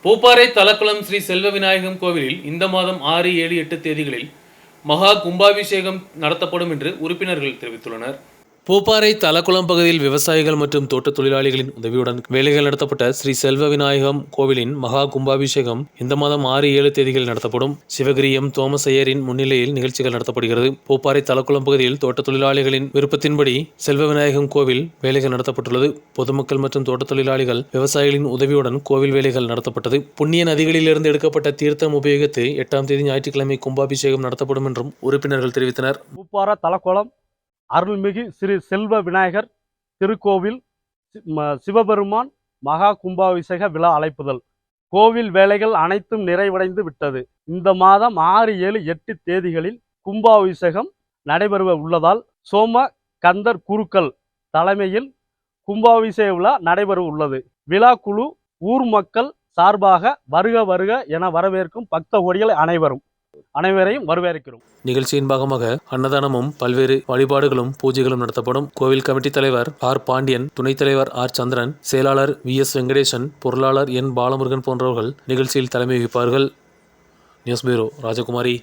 பூப்பாறை தலக்குளம் ஸ்ரீ செல்வ விநாயகம் கோவிலில் இந்த மாதம் 6, 7, 8 தேதிகளில் மகா கும்பாபிஷேகம் நடத்தப்படும் என்று உறுப்பினர்கள் தெரிவித்துள்ளனர். பூப்பாறை தலக்குளம் பகுதியில் விவசாயிகள் மற்றும் தோட்ட தொழிலாளிகளின் உதவியுடன் வேலைகள் நடத்தப்பட்ட ஸ்ரீ செல்வ விநாயகம் கோவிலின் மகா கும்பாபிஷேகம் இந்த மாதம் 6, 7 தேதிகளில் நடத்தப்படும். சிவகிரி எம். தோமஸ் ஐயரின் முன்னிலையில் நிகழ்ச்சிகள் நடத்தப்படுகிறது. பூப்பாறை தலக்குளம் பகுதியில் தோட்ட தொழிலாளிகளின் விருப்பத்தின்படி செல்வ விநாயகம் கோவில் வேலைகள் நடத்தப்பட்டுள்ளது. பொதுமக்கள் மற்றும் தோட்ட தொழிலாளிகள் விவசாயிகளின் உதவியுடன் கோவில் வேலைகள் நடத்தப்பட்டது. புண்ணிய நதிகளிலிருந்து எடுக்கப்பட்ட தீர்த்தம் உபயோகித்து 8ஆம் தேதி ஞாயிற்றுக்கிழமை கும்பாபிஷேகம் நடத்தப்படும் என்றும் உறுப்பினர்கள் தெரிவித்தனர். பூப்பாறை தலக்குளம் அருள்மிகு ஸ்ரீ செல்வ விநாயகர் திருக்கோவில் சிவபெருமான் மகா கும்பாபிஷேக விழா அழைப்புதல். கோவில் வேலைகள் அனைத்தும் நிறைவடைந்து விட்டது. இந்த மாதம் 6, 7, 8 தேதிகளில் கும்பாபிஷேகம் நடைபெற உள்ளதால் சோம கந்தர் குருக்கள் தலைமையில் கும்பாபிஷேக விழா நடைபெற உள்ளது. விழா குழு ஊர் மக்கள் சார்பாக வருக வருக என வரவேற்கும் பக்த கோடிகள் அனைவரையும் வரவேற்கிறோம். நிகழ்ச்சியின் பாகமாக அன்னதானமும் பல்வேறு வழிபாடுகளும் பூஜைகளும் நடத்தப்படும். கோவில் கமிட்டி தலைவர் ஆர். பாண்டியன், துணைத் தலைவர் ஆர். சந்திரன், செயலாளர் வி.எஸ். வெங்கடேசன், பொருளாளர் என். பாலமுருகன் போன்றவர்கள் நிகழ்ச்சியில் தலைமை வகிப்பார்கள். நியூஸ் பியூரோ, ராஜகுமாரி.